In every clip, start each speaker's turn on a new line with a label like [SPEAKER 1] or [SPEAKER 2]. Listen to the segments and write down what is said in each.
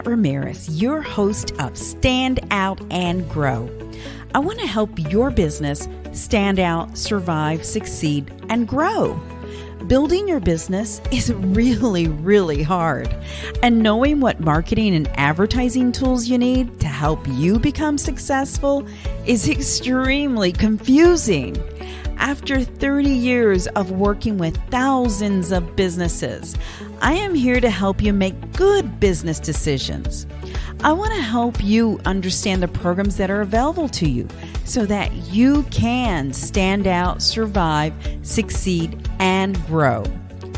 [SPEAKER 1] Ramirez, your host of Stand Out and Grow. I want to help your business stand out, survive, succeed, and grow. Building your business is really, really hard. And knowing what marketing and advertising tools you need to help you become successful is extremely confusing. After 30 years of working with thousands of businesses, I am here to help you make good business decisions. I want to help you understand the programs that are available to you so that you can stand out, survive, succeed, and grow.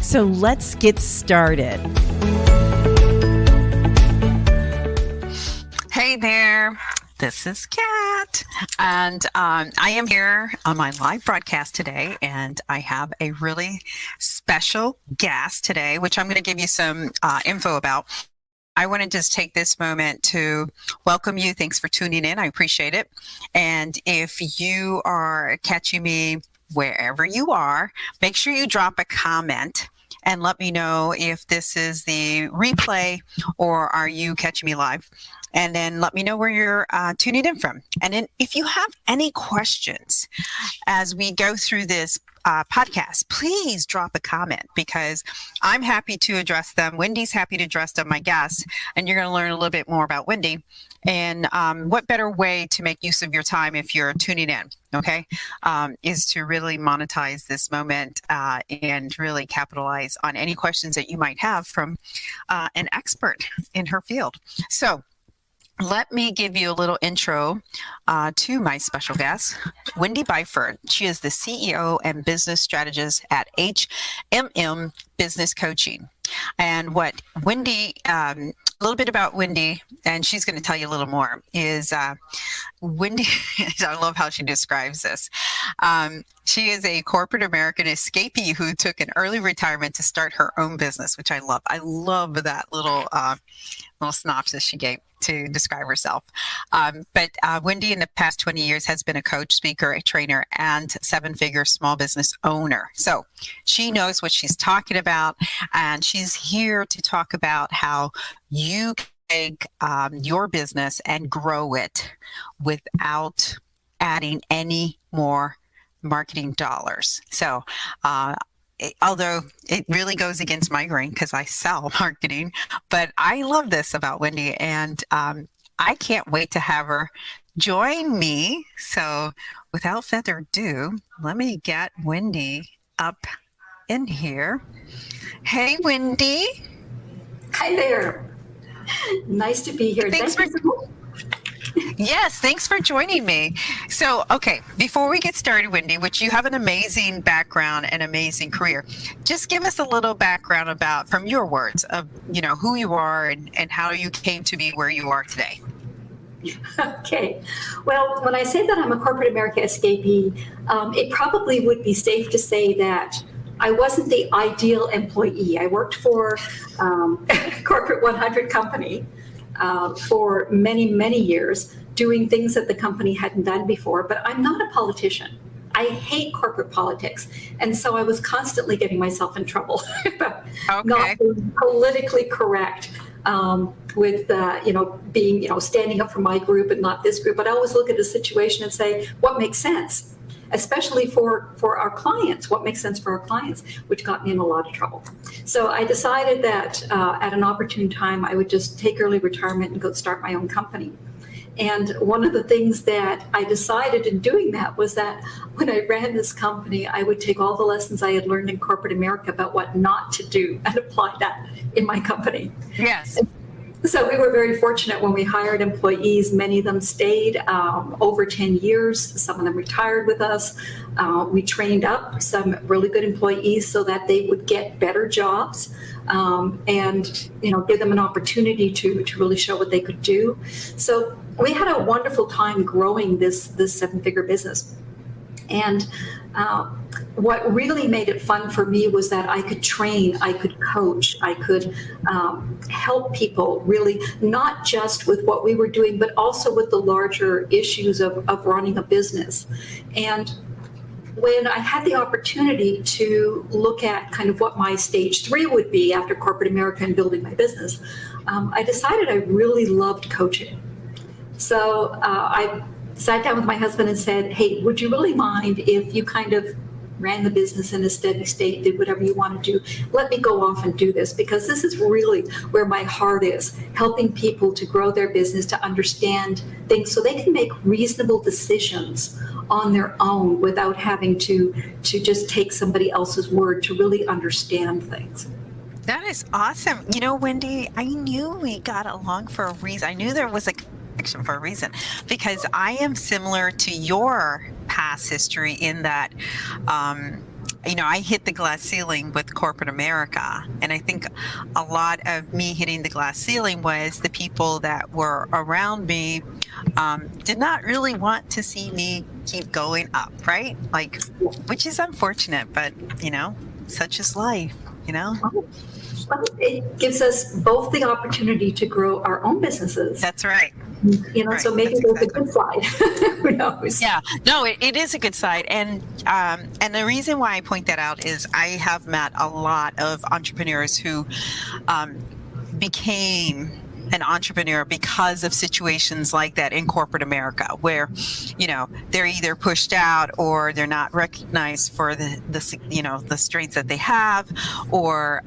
[SPEAKER 1] So let's get started.
[SPEAKER 2] Hey there. This is Kat, and I am here on my live broadcast today, and I have a really special guest today, which I'm going to give you some info about. I want to just take this moment to welcome you. Thanks for tuning in. I appreciate it. And if you are catching me wherever you are, make sure you drop a comment and let me know if this is the replay or are you catching me live. And then let me know where you're tuning in from. And then if you have any questions as we go through this podcast, please drop a comment because I'm happy to address them. Wendy's happy to address them, my guests. And you're going to learn a little bit more about Wendy. And what better way to make use of your time if you're tuning in, okay, is to really monetize this moment and really capitalize on any questions that you might have from an expert in her field. So let me give you a little intro to my special guest, Wendy Byford. She is the CEO and business strategist at HMM Business Coaching. And what Wendy, a little bit about Wendy, and she's going to tell you a little more, is Wendy, I love how she describes this. She is a corporate American escapee who took an early retirement to start her own business, which I love. I love that little synopsis she gave to describe herself. But Wendy in the past 20 years has been a coach, speaker, a trainer, and seven-figure small business owner. So she knows what she's talking about, and she's here to talk about how you can take your business and grow it without adding any more marketing dollars. So although it really goes against my grain because I sell marketing, but I love this about Wendy, and I can't wait to have her join me. So without further ado, let me get Wendy up in here. Hey, Wendy.
[SPEAKER 3] Hi there. Nice to be here.
[SPEAKER 2] Yes, thanks for joining me. So, okay, before we get started, Wendy, which you have an amazing background and amazing career, just give us a little background about, from your words, of who you are and how you came to be where you are today.
[SPEAKER 3] Okay. Well, when I say that I'm a corporate America escapee, it probably would be safe to say that I wasn't the ideal employee. I worked for a corporate 100 company for many, many years, doing things that the company hadn't done before, but I'm not a politician. I hate corporate politics. And so I was constantly getting myself in trouble about not being politically correct with, being, standing up for my group and not this group. But I always look at a situation and say, what makes sense? Especially for our clients, what makes sense for our clients, which got me in a lot of trouble. So I decided that at an opportune time, I would just take early retirement and go start my own company. And one of the things that I decided in doing that was that when I ran this company, I would take all the lessons I had learned in corporate America about what not to do and apply that in my company.
[SPEAKER 2] Yes.
[SPEAKER 3] So we were very fortunate when we hired employees. Many of them stayed over 10 years. Some of them retired with us. We trained up some really good employees so that they would get better jobs and give them an opportunity to really show what they could do. So we had a wonderful time growing this seven-figure business. And what really made it fun for me was that I could train, I could coach, I could help people really, not just with what we were doing, but also with the larger issues of running a business. And when I had the opportunity to look at kind of what my stage 3 would be after corporate America and building my business, I decided I really loved coaching. So I sat down with my husband and said, hey, would you really mind if you kind of ran the business in a steady state, did whatever you want to do? Let me go off and do this, because this is really where my heart is, helping people to grow their business, to understand things so they can make reasonable decisions on their own without having to just take somebody else's word to really understand things.
[SPEAKER 2] That is awesome. You know, Wendy, I knew we got along for a reason. I knew there was a connection for a reason, because I am similar to your past history in that, I hit the glass ceiling with corporate America. And I think a lot of me hitting the glass ceiling was the people that were around me did not really want to see me keep going up, right? Like, which is unfortunate, but, such is life,
[SPEAKER 3] Well, it gives us both the opportunity to grow our own businesses.
[SPEAKER 2] That's right.
[SPEAKER 3] Right. So maybe there's a good side. Who knows?
[SPEAKER 2] Yeah, no, it is a good side. And the reason why I point that out is I have met a lot of entrepreneurs who became an entrepreneur because of situations like that in corporate America, where, they're either pushed out or they're not recognized for the strengths that they have, or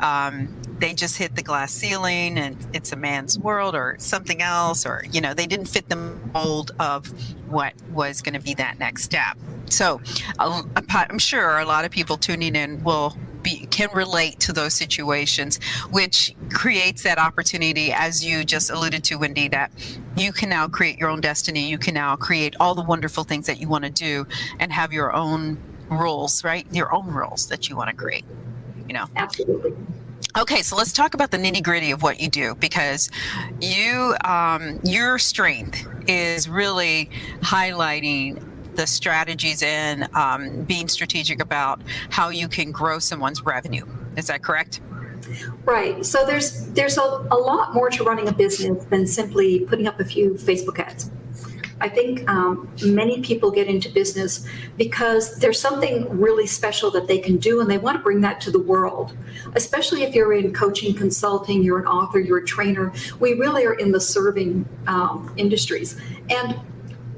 [SPEAKER 2] they just hit the glass ceiling and it's a man's world or something else, or, they didn't fit the mold of what was going to be that next step. So I'm sure a lot of people tuning in can relate to those situations, which creates that opportunity, as you just alluded to, Wendy, that you can now create your own destiny. You can now create all the wonderful things that you want to do and have your own rules, right? Your own rules that you want to create,
[SPEAKER 3] Absolutely.
[SPEAKER 2] Okay, so let's talk about the nitty-gritty of what you do, because your strength is really highlighting the strategies and being strategic about how you can grow someone's revenue. Is that correct?
[SPEAKER 3] Right. So there's a lot more to running a business than simply putting up a few Facebook ads. I think many people get into business because there's something really special that they can do, and they want to bring that to the world, especially if you're in coaching, consulting, you're an author, you're a trainer. We really are in the serving industries. And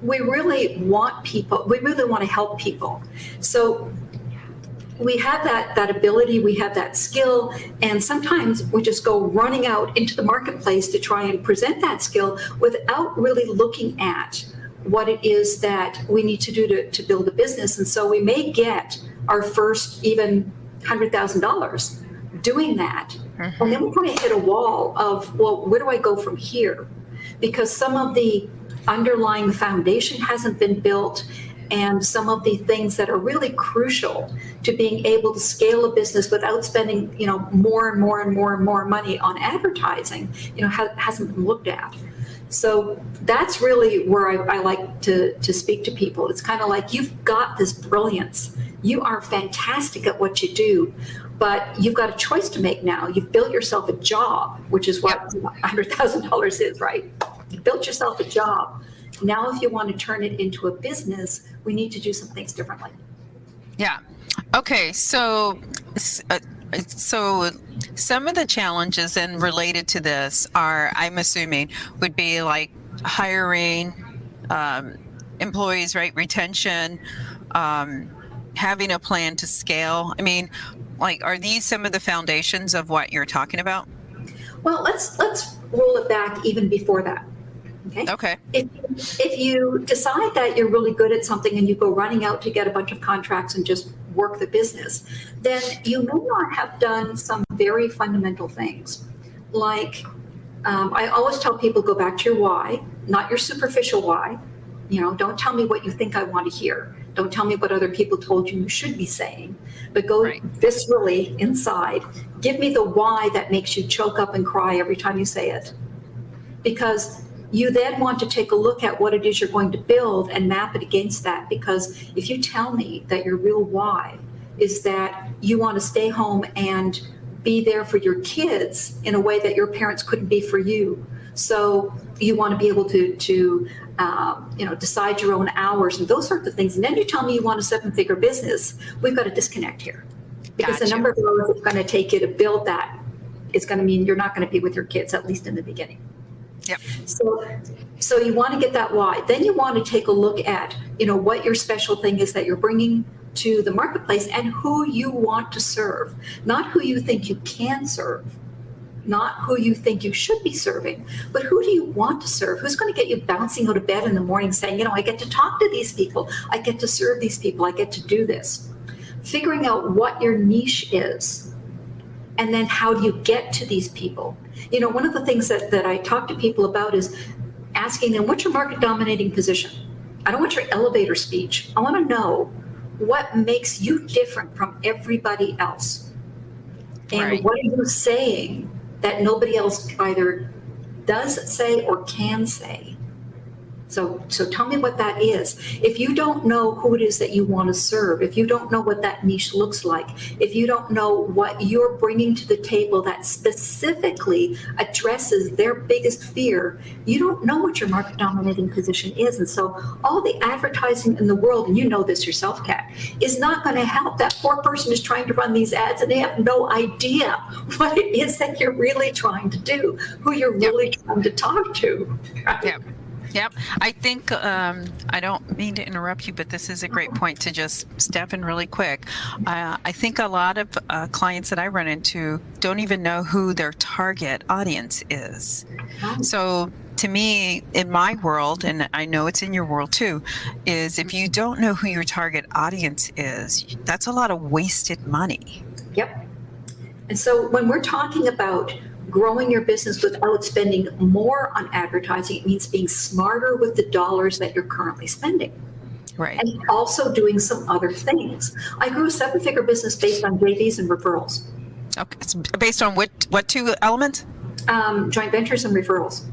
[SPEAKER 3] we really want to help people. So we have that ability, we have that skill, and sometimes we just go running out into the marketplace to try and present that skill without really looking at what it is that we need to do to build a business. And so we may get our first even $100,000 doing that. Mm-hmm. And then we kind of hit a wall of, well, where do I go from here? Because some of the underlying foundation hasn't been built, and some of the things that are really crucial to being able to scale a business without spending, more and more and more and more money on advertising, hasn't been looked at. So that's really where I like to speak to people. It's kind of like, you've got this brilliance. You are fantastic at what you do, but you've got a choice to make now. You've built yourself a job, which is what $100,000 is, right? You built yourself a job. Now, if you want to turn it into a business, we need to do some things differently.
[SPEAKER 2] Yeah. Okay. So some of the challenges and related to this are, I'm assuming, would be like hiring employees, right? Retention, having a plan to scale. I mean, like, are these some of the foundations of what you're talking about?
[SPEAKER 3] Well, let's roll it back even before that. Okay. If you decide that you're really good at something and you go running out to get a bunch of contracts and just work the business, then you may not have done some very fundamental things. Like, I always tell people, go back to your why, not your superficial why. Don't tell me what you think I want to hear. Don't tell me what other people told you should be saying, but go viscerally inside. Give me the why that makes you choke up and cry every time you say it. Because you then want to take a look at what it is you're going to build and map it against that. Because if you tell me that your real why is that you want to stay home and be there for your kids in a way that your parents couldn't be for you, so you want to be able to decide your own hours and those sorts of things, and then you tell me you want a 7-figure business, we've got a disconnect here. Because the number of hours it's going to take you to build that is going to mean you're not going to be with your kids, at least in the beginning.
[SPEAKER 2] Yep.
[SPEAKER 3] So you want to get that why. Then you want to take a look at, what your special thing is that you're bringing to the marketplace and who you want to serve, not who you think you can serve, not who you think you should be serving, but who do you want to serve? Who's going to get you bouncing out of bed in the morning saying, I get to talk to these people, I get to serve these people, I get to do this. Figuring out what your niche is, and then how do you get to these people? One of the things that I talk to people about is asking them, what's your market dominating position? I don't want your elevator speech. I want to know what makes you different from everybody else. And
[SPEAKER 2] Right.
[SPEAKER 3] What are you saying that nobody else either does say or can say? So tell me what that is. If you don't know who it is that you want to serve, if you don't know what that niche looks like, if you don't know what you're bringing to the table that specifically addresses their biggest fear, you don't know what your market dominating position is. And so all the advertising in the world, and you know this yourself, Kat, is not going to help. That poor person is trying to run these ads and they have no idea what it is that you're really trying to do, who you're really trying to talk to. Right?
[SPEAKER 2] Yep. Yep. I think, I don't mean to interrupt you, but this is a great point to just step in really quick. I think a lot of clients that I run into don't even know who their target audience is. So to me, in my world, and I know it's in your world too, is if you don't know who your target audience is, that's a lot of wasted money.
[SPEAKER 3] Yep. And so when we're talking about growing your business without spending more on advertising, it means being smarter with the dollars that you're currently spending.
[SPEAKER 2] Right.
[SPEAKER 3] And also doing some other things. I grew a 7-figure business based on JVs and referrals.
[SPEAKER 2] Okay. It's based on what two elements?
[SPEAKER 3] Joint ventures and referrals.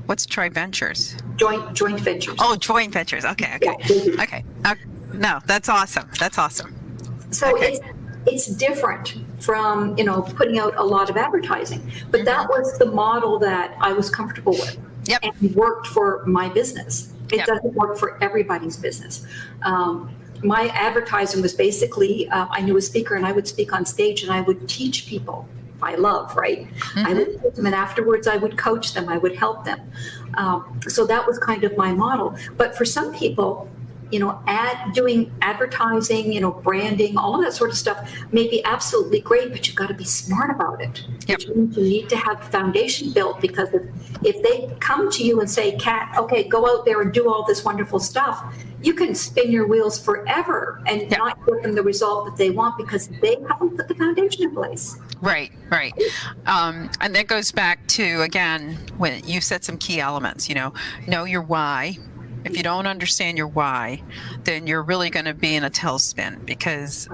[SPEAKER 2] What's tri-ventures?
[SPEAKER 3] Joint ventures.
[SPEAKER 2] Oh, joint ventures. Okay.
[SPEAKER 3] Yeah,
[SPEAKER 2] okay. No, that's awesome. That's awesome.
[SPEAKER 3] So
[SPEAKER 2] Okay.
[SPEAKER 3] it's different from, putting out a lot of advertising. But that was the model that I was comfortable with.
[SPEAKER 2] Yep.
[SPEAKER 3] And worked for my business. It
[SPEAKER 2] Yep.
[SPEAKER 3] doesn't work for everybody's business. My advertising was basically, I knew a speaker and I would speak on stage and I would teach people by love, right? I would teach them, and afterwards I would coach them, I would help them. So that was kind of my model. But for some people, doing advertising, branding, all of that sort of stuff may be absolutely great, but you've got to be smart about it.
[SPEAKER 2] Yep.
[SPEAKER 3] Which means you need to have foundation built, because if they come to you and say, Kat, okay, go out there and do all this wonderful stuff, you can spin your wheels forever and not get them the result that they want because they haven't put the foundation in place.
[SPEAKER 2] Right. And that goes back to, again, when you said some key elements, know your why. If you don't understand your why, then you're really going to be in a tailspin, because,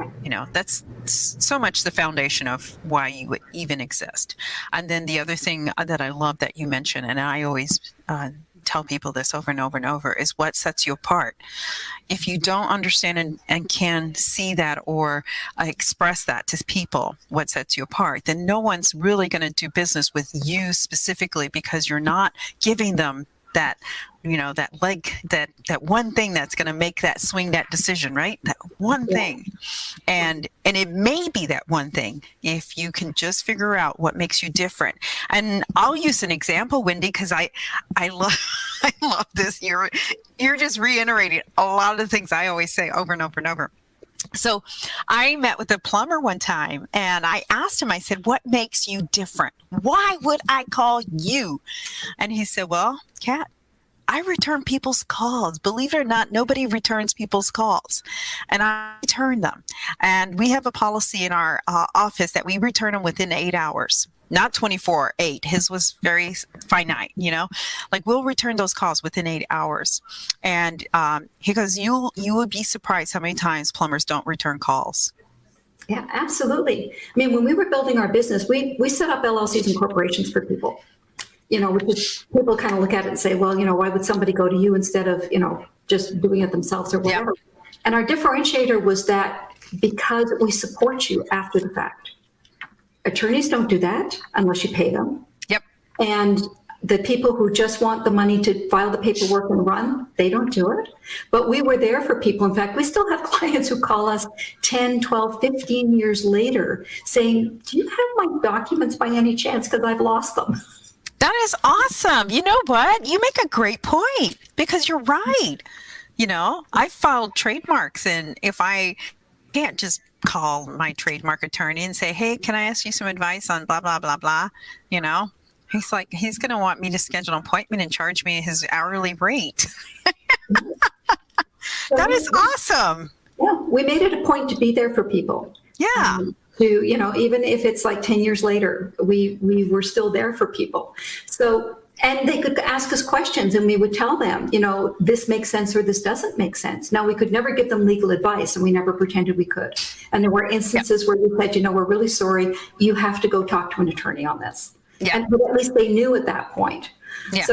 [SPEAKER 2] that's so much the foundation of why you would even exist. And then the other thing that I love that you mentioned, and I always tell people this over and over and over, is what sets you apart. If you don't understand and can see that or express that to people, what sets you apart, then no one's really going to do business with you specifically, because you're not giving them that, that leg, that one thing that's going to make that swing, that decision, right? That one thing. And it may be that one thing if you can just figure out what makes you different. And I'll use an example, Wendy, because I love this. You're just reiterating a lot of the things I always say over and over and over. So I met with a plumber one time and I asked him, I said, what makes you different? Why would I call you? And he said, well, Kat, I return people's calls. Believe it or not, nobody returns people's calls. And I return them. And we have a policy in our office that we return them within 8 hours. Not 24, 8. His was very finite, like we'll return those calls within 8 hours. And he goes, you would be surprised how many times plumbers don't return calls.
[SPEAKER 3] Yeah, absolutely. I mean, when we were building our business, we set up LLCs and corporations for people, which is, people kind of look at it and say, well, why would somebody go to you instead of, just doing it themselves or whatever. Yep. And our differentiator was that because we support you after the fact. Attorneys don't do that unless you pay them.
[SPEAKER 2] Yep.
[SPEAKER 3] And the people who just want the money to file the paperwork and run, they don't do it. But we were there for people. In fact, we still have clients who call us 10, 12, 15 years later saying, do you have my documents by any chance? Because I've lost them.
[SPEAKER 2] That is awesome. You know what? You make a great point because you're right. I filed trademarks, and if I can't just call my trademark attorney and say, hey, can I ask you some advice on blah, blah, blah, blah, he's like, he's going to want me to schedule an appointment and charge me his hourly rate. That is awesome.
[SPEAKER 3] Yeah, we made it a point to be there for people.
[SPEAKER 2] Yeah.
[SPEAKER 3] Even if it's like 10 years later, we were still there for people. So, and they could ask us questions and we would tell them, this makes sense or this doesn't make sense. Now, we could never give them legal advice, and we never pretended we could. And there were instances where we said, we're really sorry, you have to go talk to an attorney on this.
[SPEAKER 2] Yeah.
[SPEAKER 3] But at least they knew at that point.
[SPEAKER 2] Yeah.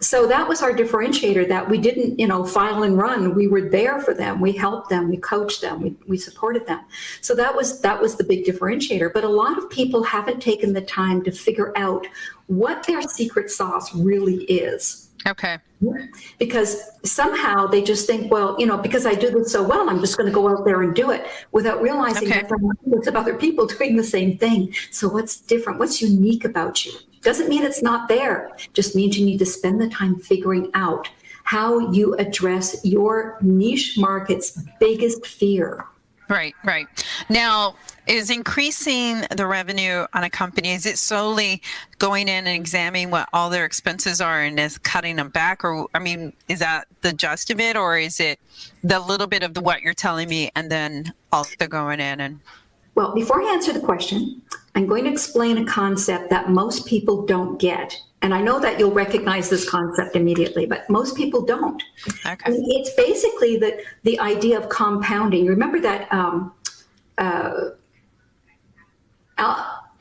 [SPEAKER 3] So that was our differentiator, that we didn't, file and run. We were there for them. We helped them. We coached them. We supported them. So that was the big differentiator. But a lot of people haven't taken the time to figure out what their secret sauce really is.
[SPEAKER 2] Okay.
[SPEAKER 3] Because somehow they just think, well, because I do this so well, I'm just going to go out there and do it without realizing that there are hundreds of other people doing the same thing. So what's different? What's unique about you? Doesn't mean it's not there. Just means you need to spend the time figuring out how you address your niche market's biggest fear.
[SPEAKER 2] Right. Now, is increasing the revenue on a company, is it solely going in and examining what all their expenses are and is cutting them back? Or, is that the gist of it? Or is it the little bit of what you're telling me and then also going in and...
[SPEAKER 3] Well, before I answer the question, I'm going to explain a concept that most people don't get. And I know that you'll recognize this concept immediately, but most people don't.
[SPEAKER 2] Okay.
[SPEAKER 3] And it's basically the idea of compounding. Remember that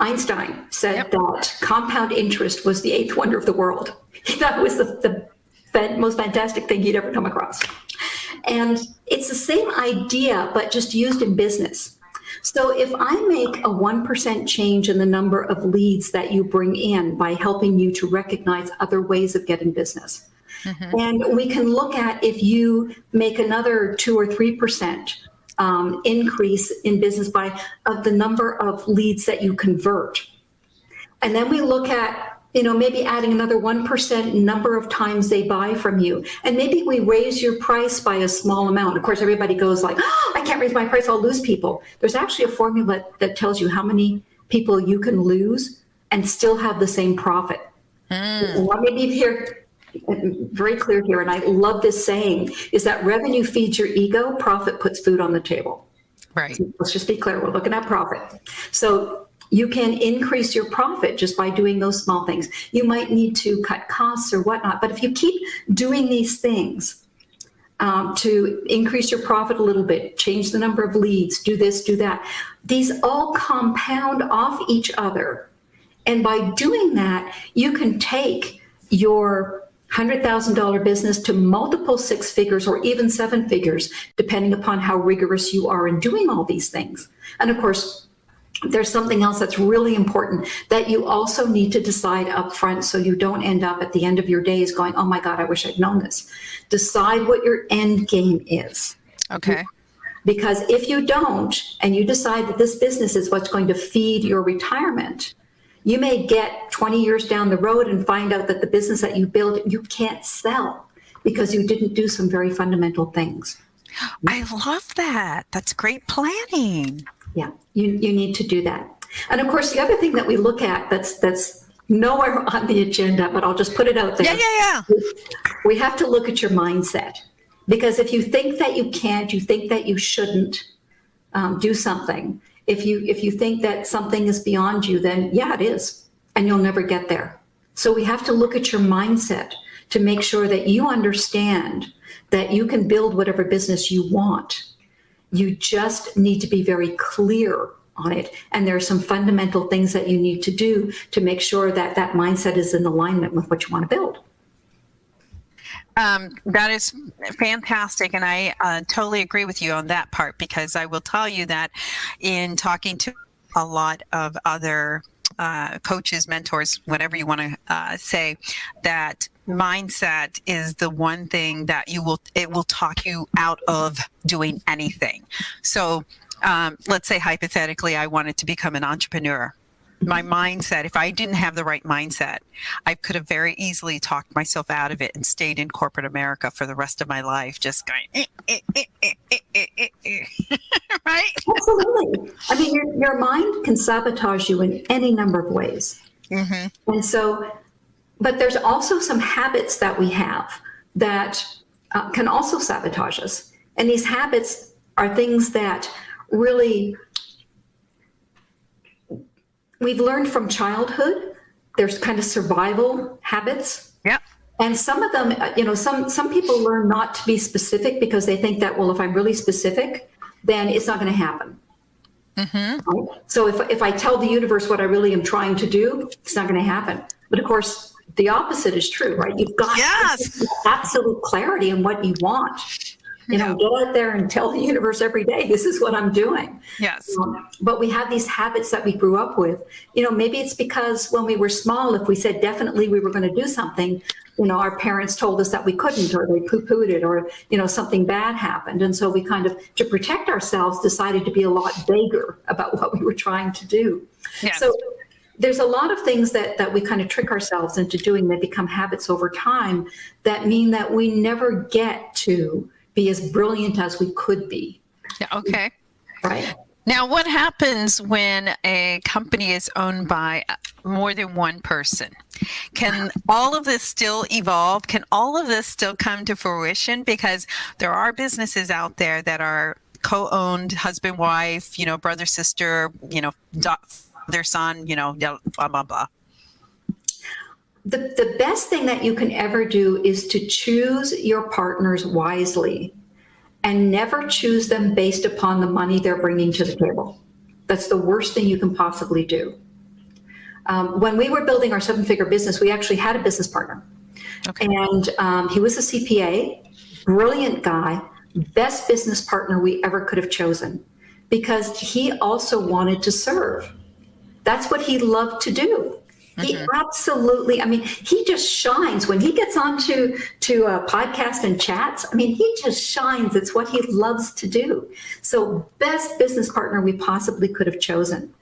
[SPEAKER 3] Einstein said that compound interest was the eighth wonder of the world. That was the most fantastic thing he'd ever come across. And it's the same idea, but just used in business. So if I make a 1% change in the number of leads that you bring in by helping you to recognize other ways of getting business, and we can look at if you make another 2 or 3% increase in business of the number of leads that you convert. And then we look at, maybe adding another 1% number of times they buy from you. And maybe we raise your price by a small amount. Of course, everybody goes like, oh, I can't raise my price, I'll lose people. There's actually a formula that tells you how many people you can lose and still have the same profit. Let me be here, very clear here, and I love this saying, is that revenue feeds your ego, profit puts food on the table.
[SPEAKER 2] Right.
[SPEAKER 3] So let's just be clear, we're looking at profit. So you can increase your profit just by doing those small things. You might need to cut costs or whatnot, but if you keep doing these things to increase your profit a little bit, change the number of leads, do this, do that, these all compound off each other. And by doing that, you can take your $100,000 business to multiple 6 figures or even 7 figures, depending upon how rigorous you are in doing all these things. And of course, there's something else that's really important that you also need to decide up front so you don't end up at the end of your days going, oh my God, I wish I'd known this. Decide what your end game is.
[SPEAKER 2] Okay.
[SPEAKER 3] Because if you don't, and you decide that this business is what's going to feed your retirement, you may get 20 years down the road and find out that the business that you built, you can't sell because you didn't do some very fundamental things.
[SPEAKER 2] I love that. That's great planning.
[SPEAKER 3] Yeah, you need to do that. And of course, the other thing that we look at that's nowhere on the agenda, but I'll just put it out there.
[SPEAKER 2] Yeah.
[SPEAKER 3] We have to look at your mindset. Because if you think that you can't, you think that you shouldn't do something, if you think that something is beyond you, then yeah, it is. And you'll never get there. So we have to look at your mindset to make sure that you understand that you can build whatever business you want. You just need to be very clear on it. And there are some fundamental things that you need to do to make sure that that mindset is in alignment with what you want to build.
[SPEAKER 2] That is fantastic. And I totally agree with you on that part, because I will tell you that in talking to a lot of other coaches, mentors, whatever you want to say, that mindset is the one thing that it will talk you out of doing anything. So let's say hypothetically, I wanted to become an entrepreneur. My mindset, if I didn't have the right mindset, I could have very easily talked myself out of it and stayed in corporate America for the rest of my life, just going, right?
[SPEAKER 3] Absolutely. I mean, your mind can sabotage you in any number of ways. Mm-hmm. And so, but there's also some habits that we have that can also sabotage us. And these habits are things that really we've learned from childhood. There's kind of survival habits.
[SPEAKER 2] Yeah.
[SPEAKER 3] And some of them, some people learn not to be specific because they think that, well, if I'm really specific, then it's not going to happen. Mm-hmm. Right? So if I tell the universe what I really am trying to do, it's not going to happen. But of course, the opposite is true, right? You've got absolute clarity in what you want. Get out there and tell the universe every day, this is what I'm doing.
[SPEAKER 2] Yes.
[SPEAKER 3] But we have these habits that we grew up with. Maybe it's because when we were small, if we said definitely we were going to do something, our parents told us that we couldn't, or they poo-pooed it, or, something bad happened. And so we kind of, to protect ourselves, decided to be a lot vaguer about what we were trying to do.
[SPEAKER 2] Yes.
[SPEAKER 3] So there's a lot of things that we kind of trick ourselves into doing that become habits over time that mean that we never get to be as brilliant as we could be.
[SPEAKER 2] Yeah, okay.
[SPEAKER 3] Right.
[SPEAKER 2] Now, what happens when a company is owned by more than one person? Can all of this still evolve? Can all of this still come to fruition? Because there are businesses out there that are co-owned, husband, wife, brother, sister, their son, blah, blah, blah.
[SPEAKER 3] The best thing that you can ever do is to choose your partners wisely and never choose them based upon the money they're bringing to the table. That's the worst thing you can possibly do. When we were building our 7-figure business, we actually had a business partner. Okay. And he was a CPA, brilliant guy, best business partner we ever could have chosen, because he also wanted to serve. That's what he loved to do. He absolutely, he just shines when he gets onto a podcast and chats. He just shines. It's what he loves to do. So best business partner we possibly could have chosen.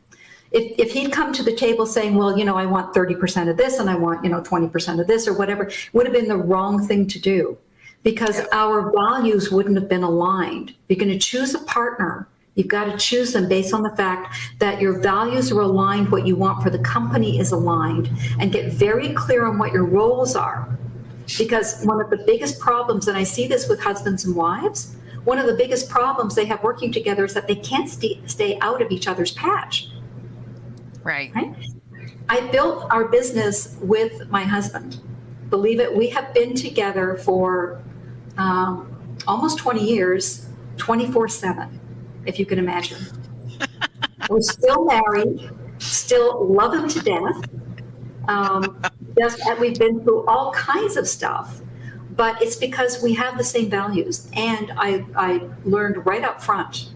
[SPEAKER 3] If he'd come to the table saying, well, I want 30% of this and I want, 20% of this or whatever, would have been the wrong thing to do, because our values wouldn't have been aligned. You're going to choose a partner. You've got to choose them based on the fact that your values are aligned, what you want for the company is aligned, and get very clear on what your roles are. Because one of the biggest problems, and I see this with husbands and wives, one of the biggest problems they have working together is that they can't stay out of each other's patch.
[SPEAKER 2] Right?
[SPEAKER 3] I built our business with my husband. Believe it, we have been together for almost 20 years, 24/7. If you can imagine. We're still married, still love him to death. We've been through all kinds of stuff, but it's because we have the same values. And I learned right up front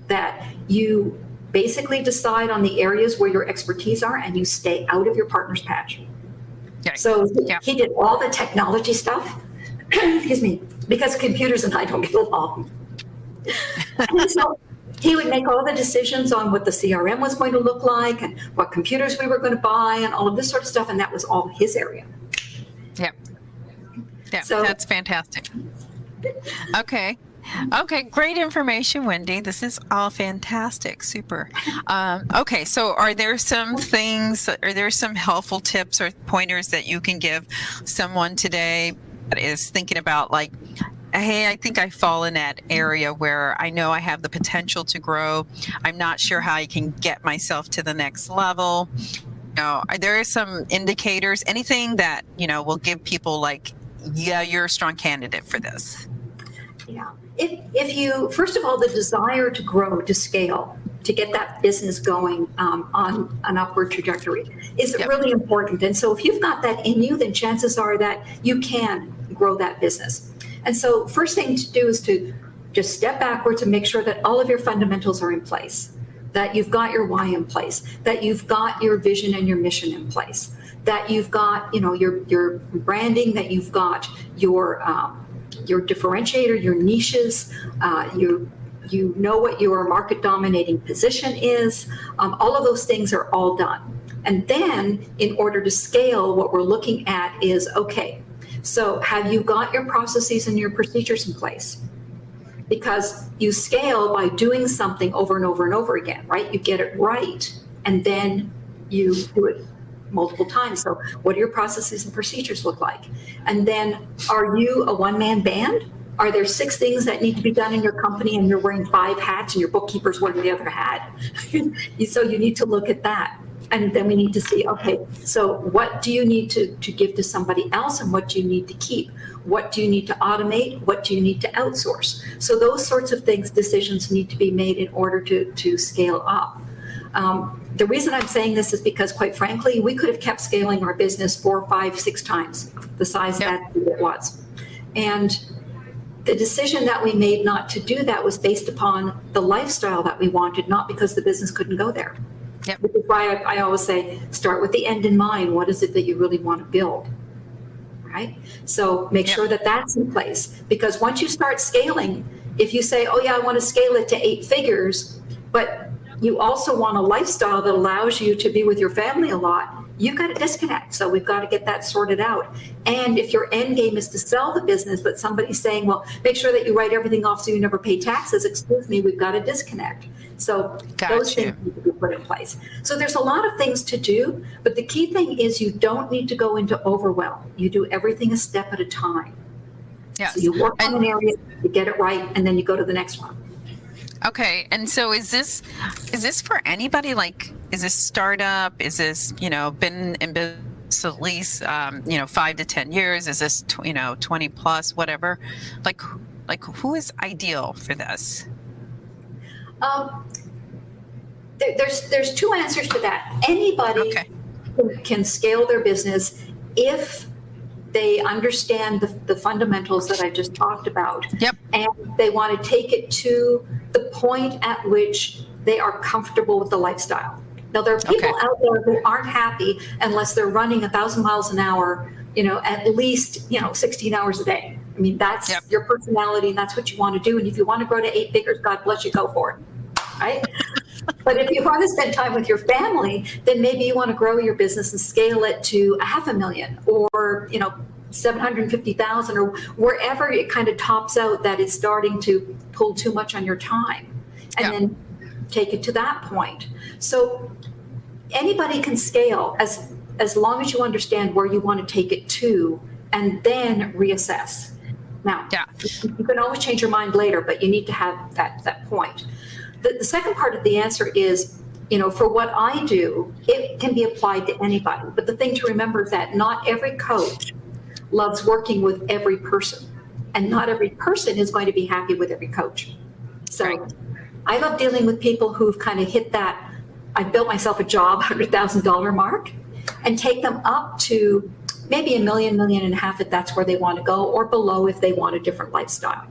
[SPEAKER 3] that you basically decide on the areas where your expertise are and you stay out of your partner's patch.
[SPEAKER 2] Okay.
[SPEAKER 3] So he did all the technology stuff, excuse me, because computers and I don't get along. And so he would make all the decisions on what the CRM was going to look like and what computers we were going to buy and all of this sort of stuff. And that was all his area. Yeah.
[SPEAKER 2] Yeah, so, that's fantastic. Okay. Great information, Wendy. This is all fantastic. Super. Okay. So are there some helpful tips or pointers that you can give someone today that is thinking about, like, hey, I think I fall in that area where I know I have the potential to grow. I'm not sure how I can get myself to the next level. Are there some indicators, anything that, will give people like, yeah, you're a strong candidate for this?
[SPEAKER 3] Yeah. If you, first of all, the desire to grow, to scale, to get that business going on an upward trajectory is really important. And so if you've got that in you, then chances are that you can grow that business. And so first thing to do is to just step backwards and make sure that all of your fundamentals are in place. that you've got your why in place, that you've got your vision and your mission in place, that you've got, your branding, that you've got your differentiator, your niches, you know what your market dominating position is. All of those things are all done. And then in order to scale, what we're looking at is, okay, so have you got your processes and your procedures in place? Because you scale by doing something over and over and over again, right? You get it right, and then you do it multiple times. So what do your processes and procedures look like? And then are you a one-man band? Are there 6 things that need to be done in your company and you're wearing 5 hats and your bookkeeper's wearing the other hat? So you need to look at that. And then we need to see, okay, so what do you need to give to somebody else and what do you need to keep? What do you need to automate? What do you need to outsource? So those sorts of things, decisions need to be made in order to scale up. The reason I'm saying this is because, quite frankly, we could have kept scaling our business 4, 5, 6 times the size that it was. And the decision that we made not to do that was based upon the lifestyle that we wanted, not because the business couldn't go there.
[SPEAKER 2] Yep.
[SPEAKER 3] Which is why I always say, start with the end in mind. What is it that you really want to build? Right? So make sure that that's in place. Because once you start scaling, if you say, oh yeah, I want to scale it to 8 figures, but you also want a lifestyle that allows you to be with your family a lot, you've got to disconnect. So we've got to get that sorted out. And if your end game is to sell the business, but somebody's saying, well, make sure that you write everything off so you never pay taxes, excuse me, we've got to disconnect. So those things need to be put in place. So there's a lot of things to do, but the key thing is you don't need to go into overwhelm. You do everything a step at a time.
[SPEAKER 2] Yes.
[SPEAKER 3] So you work on an area, you get it right, and then you go to the next one.
[SPEAKER 2] Okay. And so is this for anybody? Like, is this startup? Is this, been in business at least, 5 to 10 years? Is this, 20 plus, whatever? Like who is ideal for this?
[SPEAKER 3] There's 2 answers to that. Anybody can scale their business if they understand the fundamentals that I just talked about.
[SPEAKER 2] Yep.
[SPEAKER 3] And they want to take it to the point at which they are comfortable with the lifestyle. Now, there are people out there who aren't happy unless they're running 1,000 miles an hour, at least, 16 hours a day. I mean, that's your personality and that's what you want to do. And if you want to grow to 8 figures, God bless you, go for it. Right? But if you want to spend time with your family, then maybe you want to grow your business and scale it to $500,000 or, 750,000 or wherever it kind of tops out that is starting to pull too much on your time, and then take it to that point. So anybody can scale as long as you understand where you want to take it to and then reassess. Now, you can always change your mind later, but you need to have that point. The second part of the answer is, for what I do, it can be applied to anybody. But the thing to remember is that not every coach loves working with every person, and not every person is going to be happy with every coach. So I love dealing with people who've kind of hit that, I built myself a job, $100,000 mark, and take them up to maybe $1 million, $1.5 million if that's where they want to go, or below if they want a different lifestyle.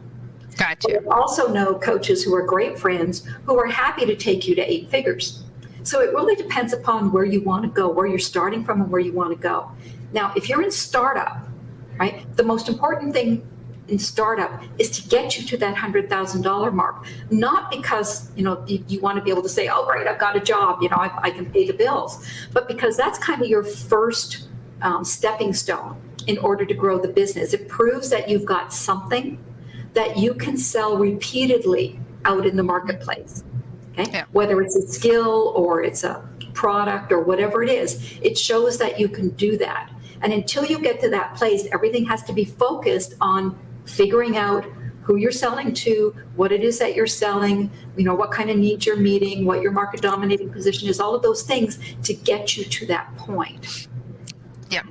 [SPEAKER 2] Gotcha.
[SPEAKER 3] I also know coaches who are great friends who are happy to take you to 8 figures. So it really depends upon where you want to go, where you're starting from and where you want to go. Now, if you're in startup, right, the most important thing in startup is to get you to that $100,000 mark, not because, you want to be able to say, oh, great, I've got a job, I can pay the bills, but because that's kind of your first stepping stone in order to grow the business. It proves that you've got something that you can sell repeatedly out in the marketplace. Okay? Yeah. Whether it's a skill or it's a product or whatever it is, it shows that you can do that. And until you get to that place, everything has to be focused on figuring out who you're selling to, what it is that you're selling, what kind of needs you're meeting, what your market dominating position is, all of those things to get you to that point.
[SPEAKER 2] Yeah.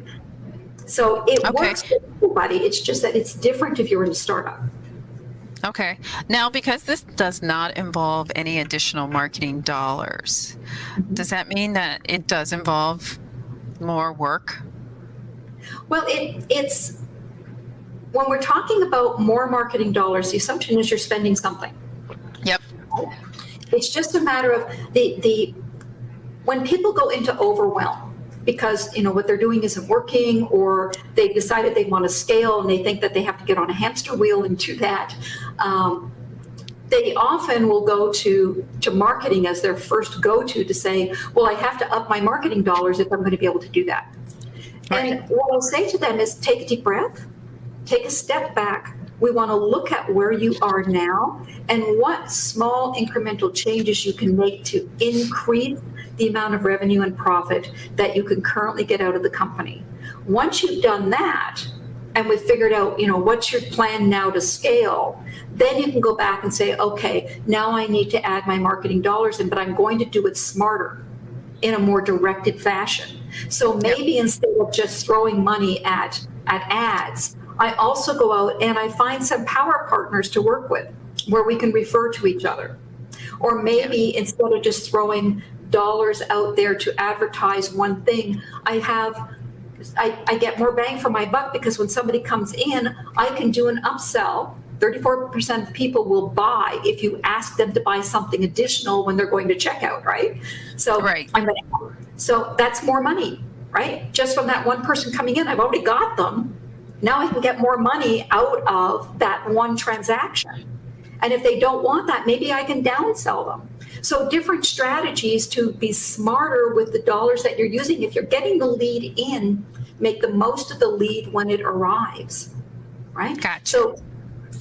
[SPEAKER 3] So it works for everybody. It's just that it's different if you're in a startup.
[SPEAKER 2] Okay. Now, because this does not involve any additional marketing dollars, does that mean that it does involve more work?
[SPEAKER 3] Well, it's when we're talking about more marketing dollars, the assumption is you're spending something.
[SPEAKER 2] Yep.
[SPEAKER 3] It's just a matter of when people go into overwhelm because what they're doing isn't working, or they've decided they want to scale and they think that they have to get on a hamster wheel and do that. They often will go to marketing as their first go-to to say, well, I have to up my marketing dollars if I'm going to be able to do that. Right. And what I'll say to them is take a deep breath, take a step back. We want to look at where you are now and what small incremental changes you can make to increase the amount of revenue and profit that you can currently get out of the company. Once you've done that, and we've figured out, what's your plan now to scale, then you can go back and say, okay, now I need to add my marketing dollars in, but I'm going to do it smarter in a more directed fashion. So maybe instead of just throwing money at ads, I also go out and I find some power partners to work with where we can refer to each other. Or maybe instead of just throwing dollars out there to advertise one thing, I get more bang for my buck because when somebody comes in, I can do an upsell. 34% of people will buy if you ask them to buy something additional when they're going to checkout, right? So,
[SPEAKER 2] right.
[SPEAKER 3] So that's more money, right? Just from that one person coming in, I've already got them. Now I can get more money out of that one transaction. And if they don't want that, maybe I can downsell them. So different strategies to be smarter with the dollars that you're using. If you're getting the lead in, make the most of the lead when it arrives, right?
[SPEAKER 2] Gotcha.
[SPEAKER 3] So,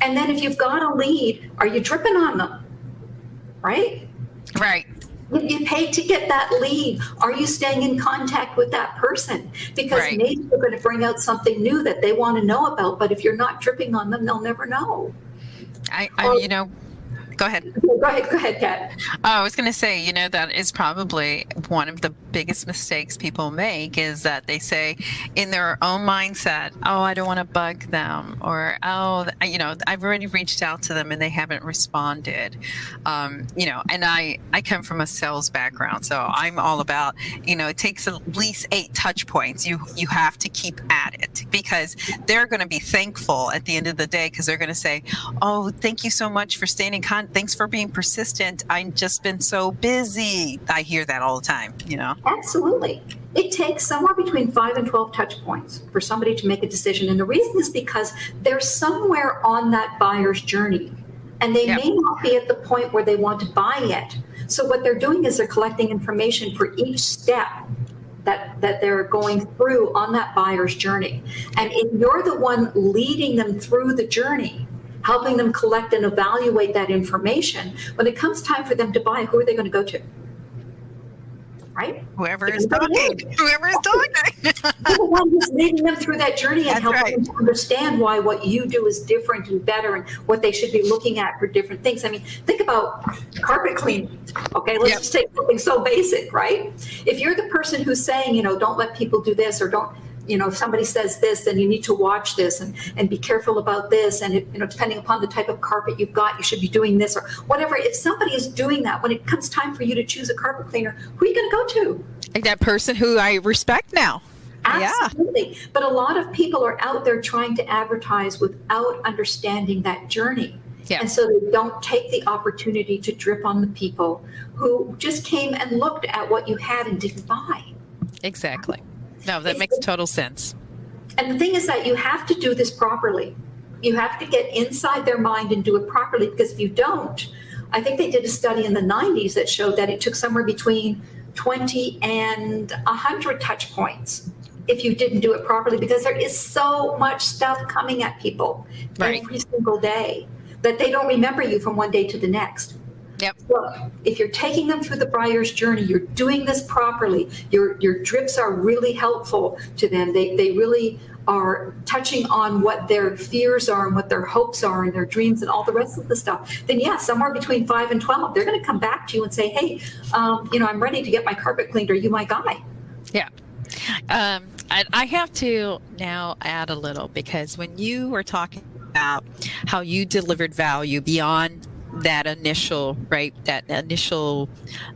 [SPEAKER 3] and then if you've got a lead, are you dripping on them, right?
[SPEAKER 2] Right.
[SPEAKER 3] You paid to get that lead. Are you staying in contact with that person? Because maybe they're going to bring out something new that they want to know about, but if you're not dripping on them, they'll never know.
[SPEAKER 2] Go ahead.
[SPEAKER 3] Go ahead, Kat.
[SPEAKER 2] I was going to say, that is probably one of the biggest mistakes people make is that they say in their own mindset, oh, I don't want to bug them, or, oh, I've already reached out to them and they haven't responded. And I come from a sales background, so I'm all about, it takes at least 8 touch points. You have to keep at it because they're going to be thankful at the end of the day because they're going to say, oh, thank you so much for staying in contact. Thanks for being persistent. I've just been so busy. I hear that all the time,
[SPEAKER 3] Absolutely. It takes somewhere between 5 and 12 touch points for somebody to make a decision. And the reason is because they're somewhere on that buyer's journey and they may not be at the point where they want to buy yet. So what they're doing is they're collecting information for each step that they're going through on that buyer's journey. And if you're the one leading them through the journey, helping them collect and evaluate that information, when it comes time for them to buy, who are they going to go to? Right?
[SPEAKER 2] Whoever is talking.
[SPEAKER 3] You're the one who's leading them through that journey and helping them to understand why what you do is different and better and what they should be looking at for different things. I mean, think about carpet cleaning. Okay, let's just take something so basic, right? If you're the person who's saying, don't let people do this, or don't, if somebody says this, then you need to watch this and be careful about this. And, depending upon the type of carpet you've got, you should be doing this or whatever. If somebody is doing that, when it comes time for you to choose a carpet cleaner, who are you going to go to?
[SPEAKER 1] Like that person who I respect now.
[SPEAKER 3] Absolutely. Yeah. But a lot of people are out there trying to advertise without understanding that journey. Yeah. And so they don't take the opportunity to drip on the people who just came and looked at what you had and didn't buy.
[SPEAKER 1] Exactly. No, that makes total sense.
[SPEAKER 3] And the thing is that you have to do this properly. You have to get inside their mind and do it properly, because if you don't, I think they did a study in the 90s that showed that it took somewhere between 20 and 100 touch points if you didn't do it properly, because there is so much stuff coming at people every single day that they don't remember you from one day to the next.
[SPEAKER 1] Yep.
[SPEAKER 3] So if you're taking them through the buyer's journey, you're doing this properly, your drips are really helpful to them. They really are touching on what their fears are and what their hopes are and their dreams and all the rest of the stuff. Then somewhere between 5 and 12, they're going to come back to you and say, hey, I'm ready to get my carpet cleaned. Are you my guy?
[SPEAKER 1] Yeah. I have to now add a little, because when you were talking about how you delivered value beyond
[SPEAKER 2] that initial, right, that initial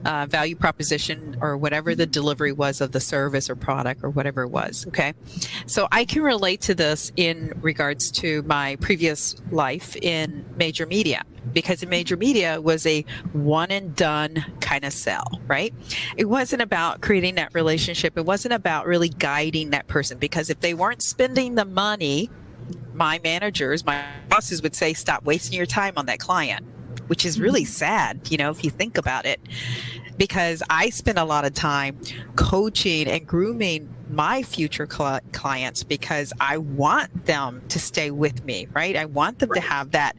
[SPEAKER 2] value proposition or whatever the delivery was of the service or product or whatever it was. Okay. So I can relate to this in regards to my previous life in major media, because in major media was a one and done kind of sell, right? It wasn't about creating that relationship. It wasn't about really guiding that person, because if they weren't spending the money, my managers, my bosses would say, stop wasting your time on that client, which is really sad, if you think about it, because I spend a lot of time coaching and grooming my future clients because I want them to stay with me, right? I want them to have that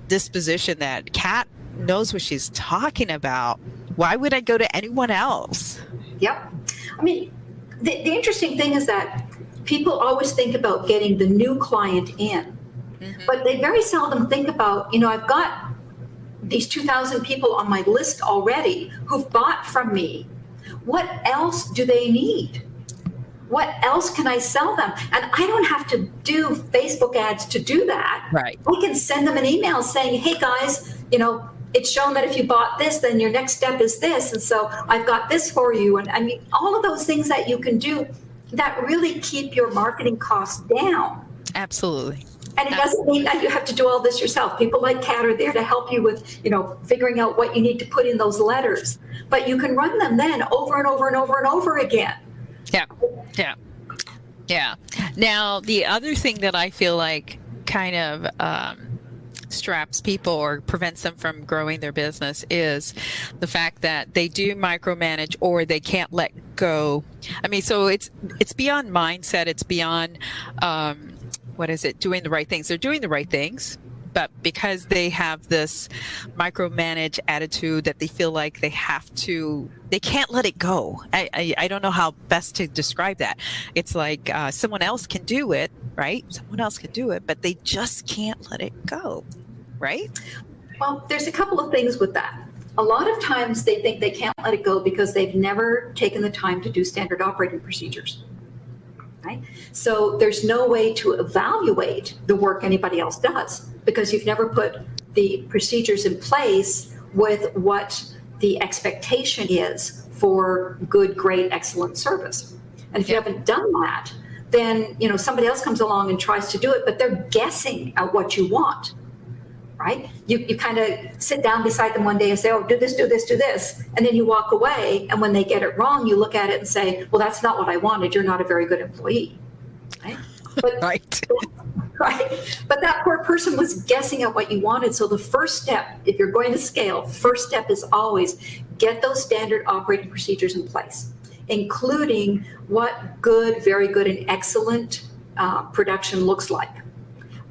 [SPEAKER 2] disposition that Kat knows what she's talking about. Why would I go to anyone else?
[SPEAKER 3] Yep. I mean, the interesting thing is that people always think about getting the new client in, but they very seldom think about, I've got these 2,000 people on my list already who've bought from me. What else do they need? What else can I sell them? And I don't have to do Facebook ads to do that.
[SPEAKER 2] Right.
[SPEAKER 3] I can send them an email saying, hey guys, it's shown that if you bought this, then your next step is this. And so I've got this for you. And I mean, all of those things that you can do that really keep your marketing costs down.
[SPEAKER 2] Absolutely.
[SPEAKER 3] And it doesn't mean that you have to do all this yourself. People like Kat are there to help you with, figuring out what you need to put in those letters. But you can run them then over and over and over and over again.
[SPEAKER 2] Yeah. Now, the other thing that I feel like kind of straps people or prevents them from growing their business is the fact that they do micromanage or they can't let go. I mean, so it's beyond mindset. It's beyond, doing the right things. They're doing the right things, but because they have this micromanage attitude that they feel like they can't let it go. I don't know how best to describe that. It's like someone else can do it, right? Someone else can do it, but they just can't let it go, right?
[SPEAKER 3] Well, there's a couple of things with that. A lot of times they think they can't let it go because they've never taken the time to do standard operating procedures. Right? So there's no way to evaluate the work anybody else does because you've never put the procedures in place with what the expectation is for good, great, excellent service. And if you haven't done that, then somebody else comes along and tries to do it, but they're guessing at what you want. Right? You kind of sit down beside them one day and say, oh, do this, do this, do this. And then you walk away. And when they get it wrong, you look at it and say, well, that's not what I wanted. You're not a very good employee. Right? But,
[SPEAKER 2] right.
[SPEAKER 3] Right. But that poor person was guessing at what you wanted. So the first step, if you're going to scale, first step is always get those standard operating procedures in place, including what good, very good, and excellent production looks like.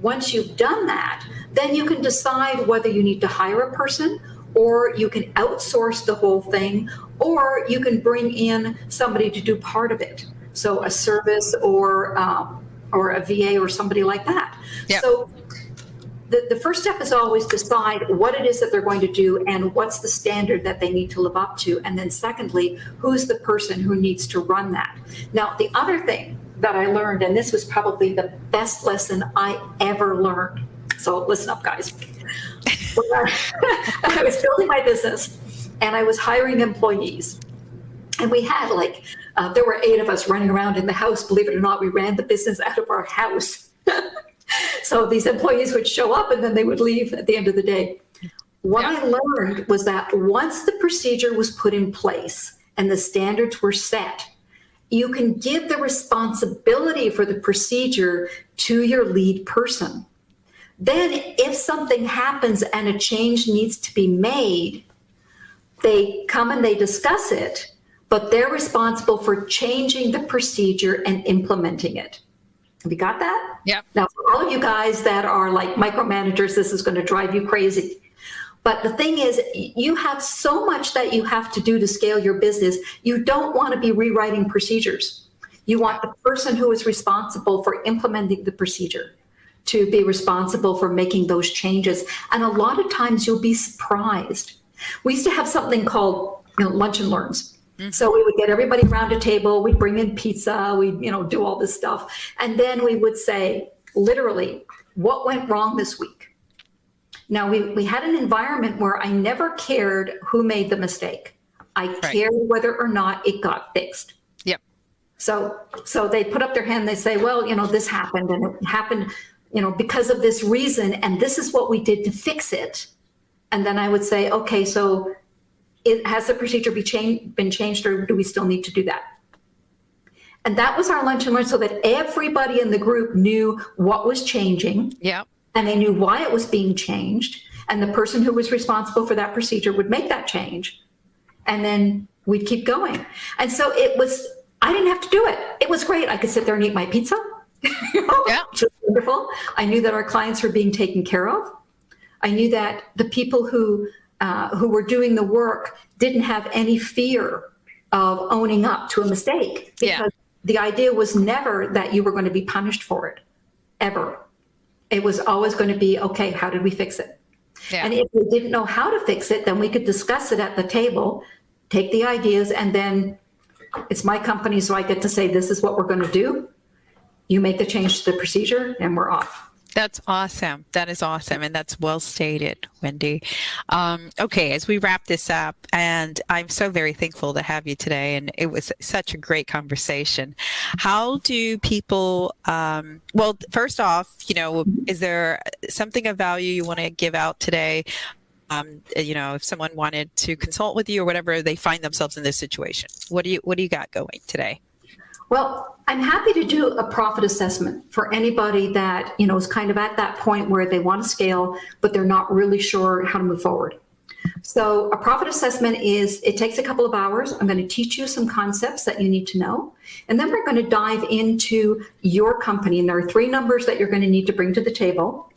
[SPEAKER 3] Once you've done that, then you can decide whether you need to hire a person or you can outsource the whole thing, or you can bring in somebody to do part of it. So a service or a VA or somebody like that. Yep. So the first step is always decide what it is that they're going to do and what's the standard that they need to live up to. And then secondly, who's the person who needs to run that? Now, the other thing that I learned, and this was probably the best lesson I ever learned. So listen up, guys. I was building my business and I was hiring employees. And we had there were 8 of us running around in the house. Believe it or not, we ran the business out of our house. So these employees would show up and then they would leave at the end of the day. What I learned was that once the procedure was put in place and the standards were set, you can give the responsibility for the procedure to your lead person. Then if something happens and a change needs to be made, they come and they discuss it, but they're responsible for changing the procedure and implementing it. Have you got that?
[SPEAKER 2] Yeah.
[SPEAKER 3] Now, for all of you guys that are like micromanagers, this is going to drive you crazy. But the thing is, you have so much that you have to do to scale your business. You don't want to be rewriting procedures. You want the person who is responsible for implementing the procedure to be responsible for making those changes. And a lot of times you'll be surprised. We used to have something called lunch and learns. Mm-hmm. So we would get everybody around a table, we'd bring in pizza, we'd do all this stuff. And then we would say, literally, what went wrong this week? Now, we had an environment where I never cared who made the mistake. I cared whether or not it got fixed.
[SPEAKER 2] Yep.
[SPEAKER 3] So they put up their hand, they say, well, this happened and it happened, because of this reason, and this is what we did to fix it. And then I would say, okay, so has the procedure been changed, or do we still need to do that? And that was our lunch and learn, so that everybody in the group knew what was changing.
[SPEAKER 2] Yep.
[SPEAKER 3] And they knew why it was being changed. And the person who was responsible for that procedure would make that change. And then we'd keep going. And so I didn't have to do it. It was great. I could sit there and eat my pizza.
[SPEAKER 2] Yeah.
[SPEAKER 3] Which was wonderful. I knew that our clients were being taken care of. I knew that the people who were doing the work didn't have any fear of owning up to a mistake. Because the idea was never that you were going to be punished for it, ever. It was always going to be, okay, how did we fix it?
[SPEAKER 2] Yeah.
[SPEAKER 3] And if we didn't know how to fix it, then we could discuss it at the table, take the ideas, and then it's my company, so I get to say, this is what we're going to do. You make the change to the procedure, and we're off.
[SPEAKER 2] That's awesome. That is awesome. And that's well stated, Wendy. Okay, as we wrap this up, and I'm so very thankful to have you today, and it was such a great conversation. How do people, well, first off, is there something of value you want to give out today? If someone wanted to consult with you or whatever, they find themselves in this situation. What do you got going today?
[SPEAKER 3] Well, I'm happy to do a profit assessment for anybody that, is kind of at that point where they want to scale, but they're not really sure how to move forward. So a profit assessment it takes a couple of hours. I'm going to teach you some concepts that you need to know. And then we're going to dive into your company. And there are 3 numbers that you're going to need to bring to the table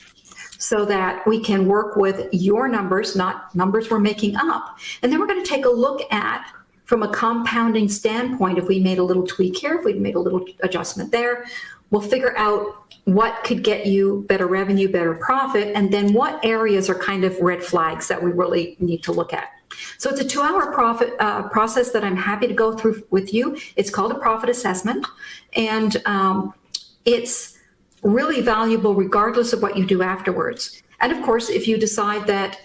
[SPEAKER 3] so that we can work with your numbers, not numbers we're making up. And then we're going to take a look at, from a compounding standpoint, if we made a little tweak here, if we made a little adjustment there, we'll figure out what could get you better revenue, better profit, and then what areas are kind of red flags that we really need to look at. So it's a 2-hour profit process that I'm happy to go through with you. It's called a profit assessment, and it's really valuable regardless of what you do afterwards. And of course, if you decide that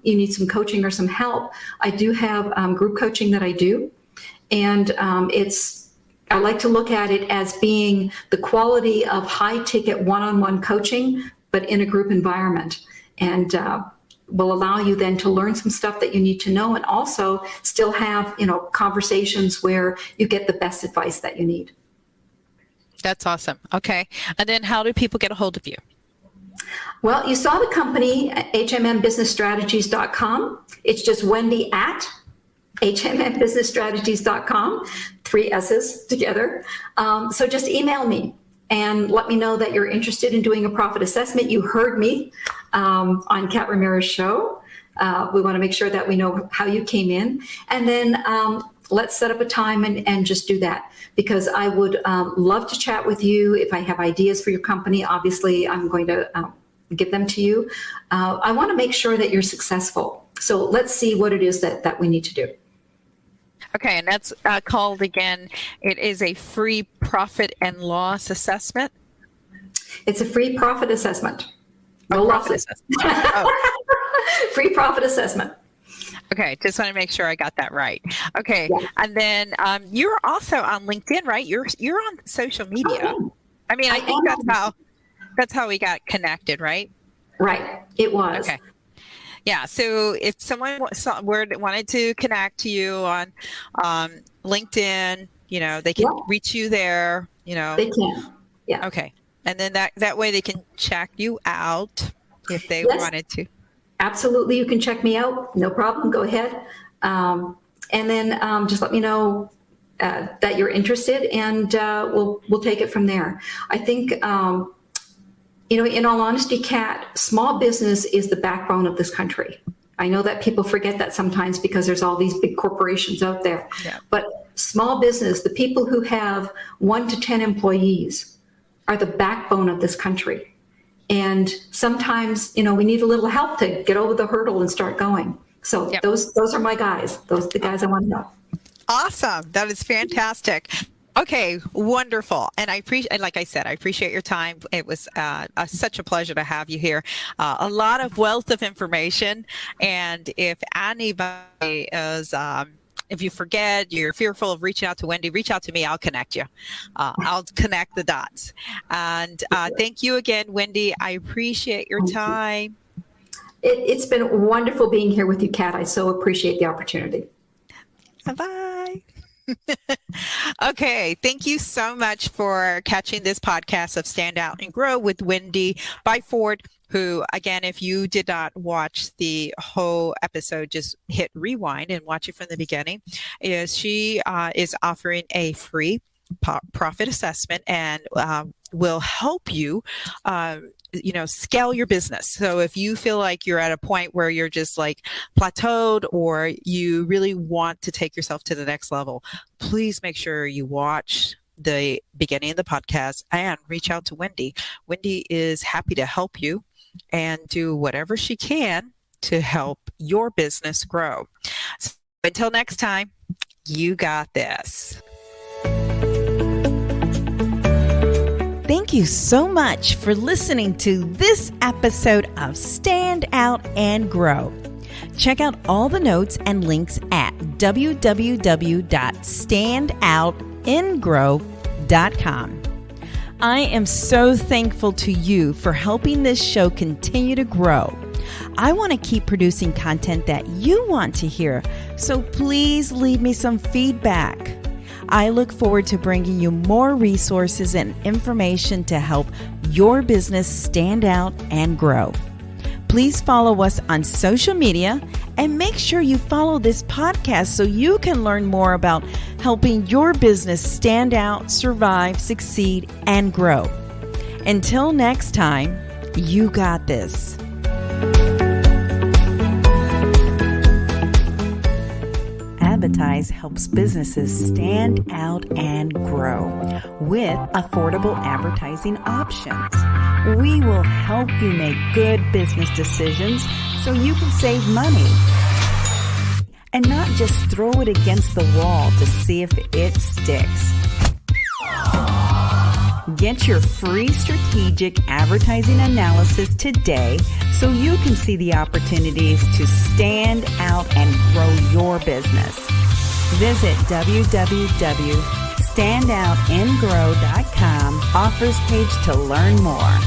[SPEAKER 3] you need some coaching or some help, I do have group coaching that I do. And I like to look at it as being the quality of high ticket one-on-one coaching, but in a group environment. And will allow you then to learn some stuff that you need to know, and also still have, conversations where you get the best advice that you need.
[SPEAKER 2] That's awesome. Okay. And then how do people get a hold of you?
[SPEAKER 3] Well, you saw the company at hmmbusinessstrategies.com. It's just Wendy at hmmbusinessstrategies.com, 3 S's together. So just email me and let me know that you're interested in doing a profit assessment. You heard me on Kat Ramirez's show. We want to make sure that we know how you came in. And then let's set up a time and just do that, because I would love to chat with you. If I have ideas for your company, obviously I'm going to give them to you. I want to make sure that you're successful. So let's see what it is that we need to do.
[SPEAKER 2] Okay, and that's called, again, it is a free profit and loss assessment.
[SPEAKER 3] It's a free profit assessment. No
[SPEAKER 2] profit
[SPEAKER 3] losses.
[SPEAKER 2] assessment. Oh.
[SPEAKER 3] Free profit assessment.
[SPEAKER 2] Okay, just want to make sure I got that right. Okay,
[SPEAKER 3] Yeah.
[SPEAKER 2] and then you're also on LinkedIn, right? You're on social media. I mean, I think that's how we got connected, right?
[SPEAKER 3] Right, it was.
[SPEAKER 2] Okay. Yeah, so if someone wanted to connect to you on LinkedIn, they can reach you there,
[SPEAKER 3] They can, yeah.
[SPEAKER 2] Okay, and then that way they can check you out if they wanted to.
[SPEAKER 3] Absolutely, you can check me out. No problem. Go ahead. And then just let me know that you're interested, and we'll take it from there. I think, in all honesty, Kat, small business is the backbone of this country. I know that people forget that sometimes because there's all these big corporations out there.
[SPEAKER 2] Yeah.
[SPEAKER 3] But small business, the people who have 1 to 10 employees, are the backbone of this country. And sometimes, we need a little help to get over the hurdle and start going. So those are my guys. Those are the guys I want to know.
[SPEAKER 2] Awesome. That is fantastic. Okay, wonderful. And I appreciate, like I said, I appreciate your time. It was such a pleasure to have you here. A lot of wealth of information. And if anybody is, if you forget, you're fearful of reaching out to Wendy, reach out to me. I'll connect you. I'll connect the dots. And thank you again, Wendy. I appreciate your time.
[SPEAKER 3] It's been wonderful being here with you, Kat. I so appreciate the opportunity.
[SPEAKER 2] Bye. Okay, thank you so much for catching this podcast of Stand Out and Grow with Wendy Byford, who, again, if you did not watch the whole episode, just hit rewind and watch it from the beginning. She is offering a free profit assessment and will help you scale your business. So if you feel like you're at a point where you're just like plateaued or you really want to take yourself to the next level, please make sure you watch the beginning of the podcast and reach out to Wendy. Wendy is happy to help you and do whatever she can to help your business grow. So until next time, you got this.
[SPEAKER 1] Thank you so much for listening to this episode of Stand Out and Grow. Check out all the notes and links at www.standoutandgrow.com. I am so thankful to you for helping this show continue to grow. I want to keep producing content that you want to hear, so please leave me some feedback. I look forward to bringing you more resources and information to help your business stand out and grow. Please follow us on social media and make sure you follow this podcast so you can learn more about helping your business stand out, survive, succeed, and grow. Until next time, you got this. Advertise helps businesses stand out and grow with affordable advertising options. We will help you make good business decisions so you can save money and not just throw it against the wall to see if it sticks. Get your free strategic advertising analysis today so you can see the opportunities to stand out and grow your business. Visit www.standoutandgrow.com offers page to learn more.